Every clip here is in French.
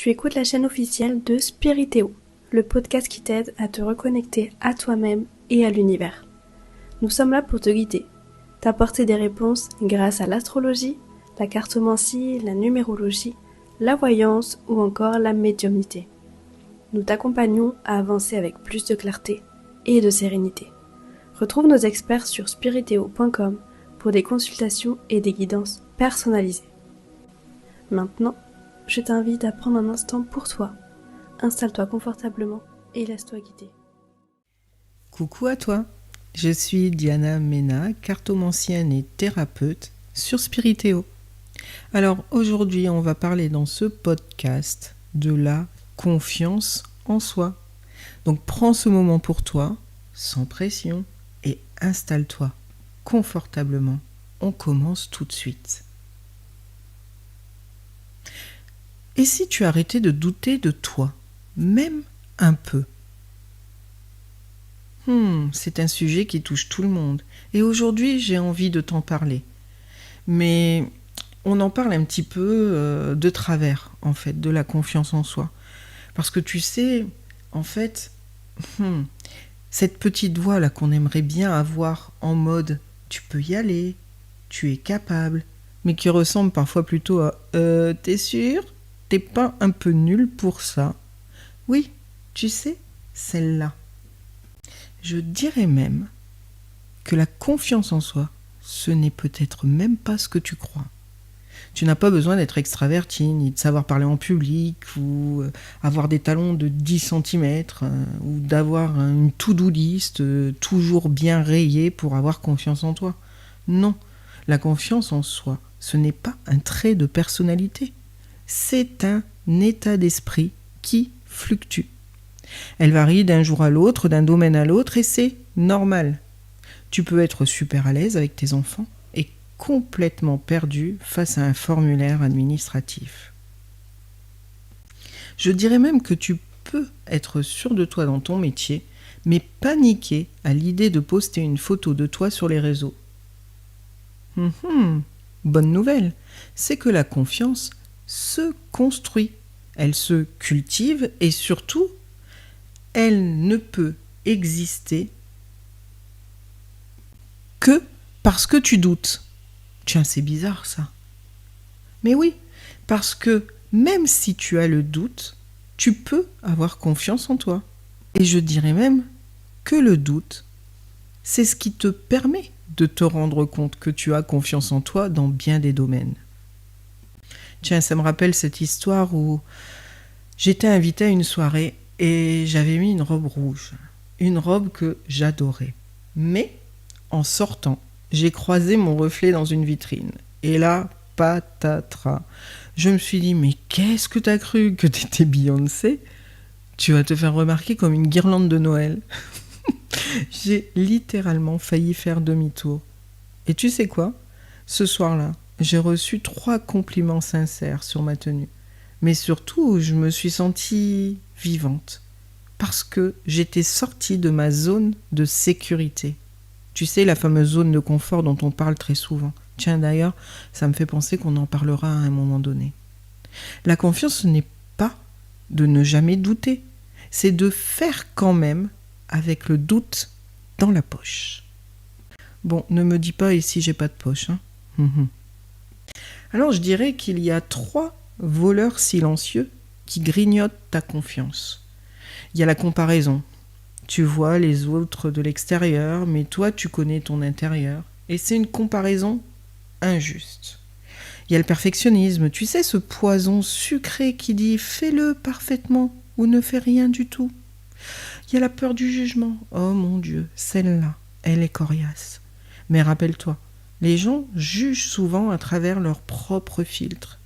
Tu écoutes la chaîne officielle de Spiritéo, le podcast qui t'aide à te reconnecter à toi-même et à l'univers. Nous sommes là pour te guider, t'apporter des réponses grâce à l'astrologie, la cartomancie, la numérologie, la voyance ou encore la médiumnité. Nous t'accompagnons à avancer avec plus de clarté et de sérénité. Retrouve nos experts sur spiritéo.com pour des consultations et des guidances personnalisées. Maintenant, je t'invite à prendre un instant pour toi. Installe-toi confortablement et laisse-toi guider. Coucou à toi, je suis Diana Mena, cartomancienne et thérapeute sur Spiritéo. Alors aujourd'hui, on va parler dans ce podcast de la confiance en soi. Donc prends ce moment pour toi, sans pression, et installe-toi confortablement. On commence tout de suite. Et si tu arrêtais de douter de toi, même un peu? C'est un sujet qui touche tout le monde. Et aujourd'hui, j'ai envie de t'en parler. Mais on en parle un petit peu de travers, en fait, de la confiance en soi. Parce que tu sais, en fait, cette petite voix là qu'on aimerait bien avoir en mode « tu peux y aller, tu es capable », mais qui ressemble parfois plutôt à « t'es sûr ? T'es pas un peu nul pour ça ?» Oui, tu sais, celle-là. Je dirais même que la confiance en soi, ce n'est peut-être même pas ce que tu crois. Tu n'as pas besoin d'être extraverti, ni de savoir parler en public, ou avoir des talons de 10 cm, ou d'avoir une to-do list toujours bien rayée pour avoir confiance en toi. Non, la confiance en soi, ce n'est pas un trait de personnalité. C'est un état d'esprit qui fluctue. Elle varie d'un jour à l'autre, d'un domaine à l'autre, et c'est normal. Tu peux être super à l'aise avec tes enfants et complètement perdu face à un formulaire administratif. Je dirais même que tu peux être sûr de toi dans ton métier, mais paniquer à l'idée de poster une photo de toi sur les réseaux. Bonne nouvelle, c'est que la confiance se construit, elle se cultive et surtout, elle ne peut exister que parce que tu doutes. Tiens, c'est bizarre ça. Mais oui, parce que même si tu as le doute, tu peux avoir confiance en toi. Et je dirais même que le doute, c'est ce qui te permet de te rendre compte que tu as confiance en toi dans bien des domaines. Tiens, ça me rappelle cette histoire où j'étais invitée à une soirée et j'avais mis une robe rouge, une robe que j'adorais. Mais en sortant, j'ai croisé mon reflet dans une vitrine. Et là, patatras. Je me suis dit, mais qu'est-ce que t'as cru que t'étais Beyoncé ? Tu vas te faire remarquer comme une guirlande de Noël. J'ai littéralement failli faire demi-tour. Et tu sais quoi ? Ce soir-là, j'ai reçu 3 compliments sincères sur ma tenue. Mais surtout, je me suis sentie vivante. Parce que j'étais sortie de ma zone de sécurité. Tu sais, la fameuse zone de confort dont on parle très souvent. Tiens, d'ailleurs, ça me fait penser qu'on en parlera à un moment donné. La confiance, ce n'est pas de ne jamais douter. C'est de faire quand même avec le doute dans la poche. Bon, ne me dis pas ici j'ai pas de poche. Alors je dirais qu'il y a 3 voleurs silencieux qui grignotent ta confiance. Il y a la comparaison. Tu vois les autres de l'extérieur, mais toi tu connais ton intérieur. Et c'est une comparaison injuste. Il y a le perfectionnisme, tu sais, ce poison sucré qui dit « fais-le parfaitement » ou « ne fais rien du tout ». Il y a la peur du jugement. Oh mon Dieu, celle-là, elle est coriace. Mais rappelle-toi, les gens jugent souvent à travers leurs propres filtres.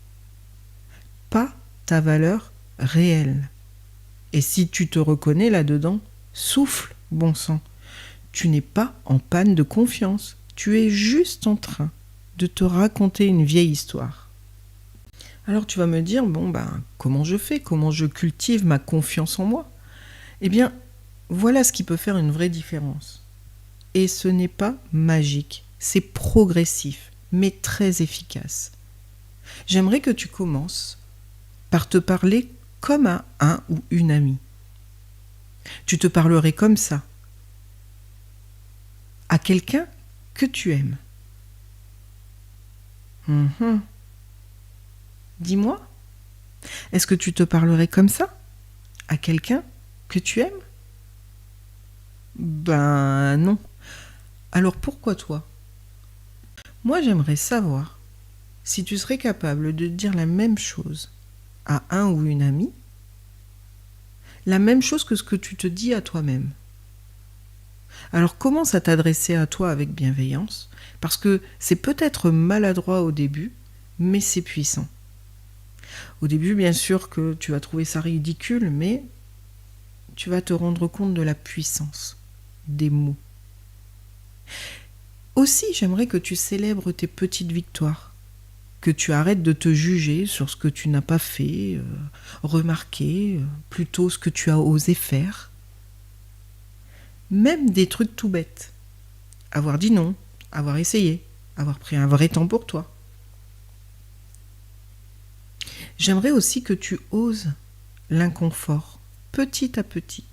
Pas ta valeur réelle. Et si tu te reconnais là-dedans, souffle, bon sang. Tu n'es pas en panne de confiance. Tu es juste en train de te raconter une vieille histoire. Alors tu vas me dire, comment je fais ? Comment je cultive ma confiance en moi ? Eh bien, voilà ce qui peut faire une vraie différence. Et ce n'est pas magique, c'est progressif, mais très efficace. J'aimerais que tu commences par te parler comme à un ou une amie. Tu te parlerais comme ça à quelqu'un que tu aimes. Dis-moi, est-ce que tu te parlerais comme ça à quelqu'un que tu aimes? Ben non. Alors pourquoi toi? Moi, j'aimerais savoir si tu serais capable de dire la même chose à un ou une amie, la même chose que ce que tu te dis à toi-même. Alors commence à t'adresser à toi avec bienveillance, parce que c'est peut-être maladroit au début, mais c'est puissant. Au début, bien sûr que tu vas trouver ça ridicule, mais tu vas te rendre compte de la puissance des mots. Aussi, j'aimerais que tu célèbres tes petites victoires, que tu arrêtes de te juger sur ce que tu n'as pas fait, remarquer, plutôt ce que tu as osé faire. Même des trucs tout bêtes. Avoir dit non, avoir essayé, avoir pris un vrai temps pour toi. J'aimerais aussi que tu oses l'inconfort, petit à petit.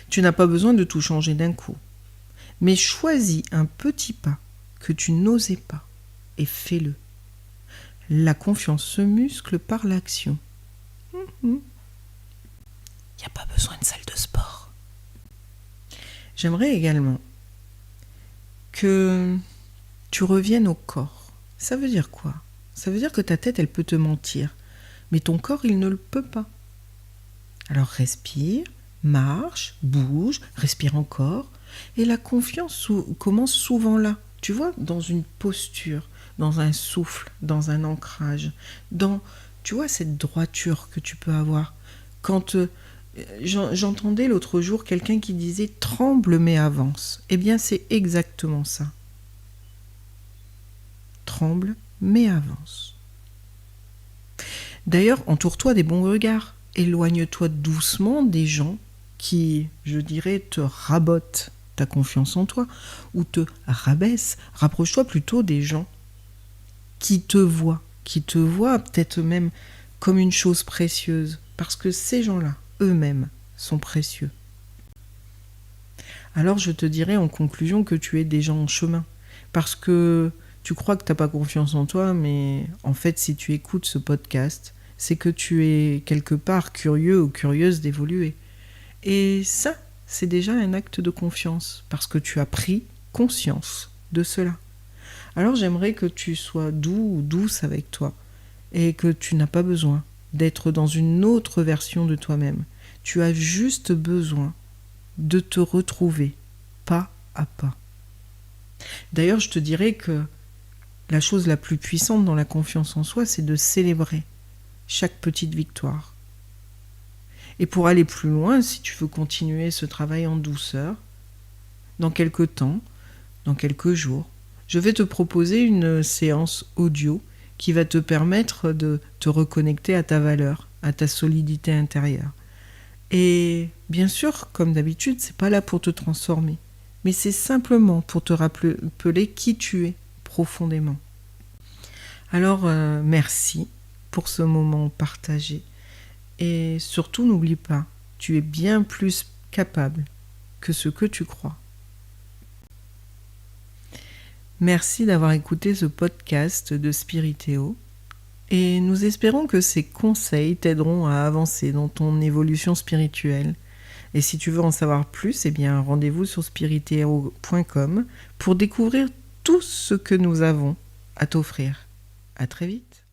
Tu n'as pas besoin de tout changer d'un coup, mais choisis un petit pas que tu n'osais pas et fais-le. La confiance se muscle par l'action. Il n'y a pas besoin de salle de sport. J'aimerais également que tu reviennes au corps. Ça veut dire quoi? Ça veut dire que ta tête, elle peut te mentir, mais ton corps, il ne le peut pas. Alors respire, marche, bouge, respire encore. Et la confiance commence souvent là, tu vois, dans une posture, dans un souffle, dans un ancrage, dans, tu vois, cette droiture que tu peux avoir. Quand j'entendais l'autre jour quelqu'un qui disait « tremble mais avance », eh bien c'est exactement ça. Tremble mais avance. D'ailleurs, entoure-toi des bons regards. Éloigne-toi doucement des gens qui, je dirais, te rabotent ta confiance en toi ou te rabaissent. Rapproche-toi plutôt des gens qui te voient peut-être même comme une chose précieuse, parce que ces gens-là, eux-mêmes, sont précieux. Alors je te dirais en conclusion que tu es déjà en chemin, parce que tu crois que tu n'as pas confiance en toi, mais en fait, si tu écoutes ce podcast, c'est que tu es quelque part curieux ou curieuse d'évoluer. Et ça, c'est déjà un acte de confiance, parce que tu as pris conscience de cela. Alors j'aimerais que tu sois doux ou douce avec toi, et que tu n'as pas besoin d'être dans une autre version de toi-même. Tu as juste besoin de te retrouver pas à pas. D'ailleurs, je te dirais que la chose la plus puissante dans la confiance en soi, c'est de célébrer chaque petite victoire. Et pour aller plus loin, si tu veux continuer ce travail en douceur, dans quelques temps, dans quelques jours, je vais te proposer une séance audio qui va te permettre de te reconnecter à ta valeur, à ta solidité intérieure. Et bien sûr, comme d'habitude, c'est pas là pour te transformer, mais c'est simplement pour te rappeler qui tu es profondément. Alors, merci pour ce moment partagé. Et surtout, n'oublie pas, tu es bien plus capable que ce que tu crois. Merci d'avoir écouté ce podcast de Spiritéo. Et nous espérons que ces conseils t'aideront à avancer dans ton évolution spirituelle. Et si tu veux en savoir plus, eh bien, rendez-vous sur spiritéo.com pour découvrir tout ce que nous avons à t'offrir. À très vite.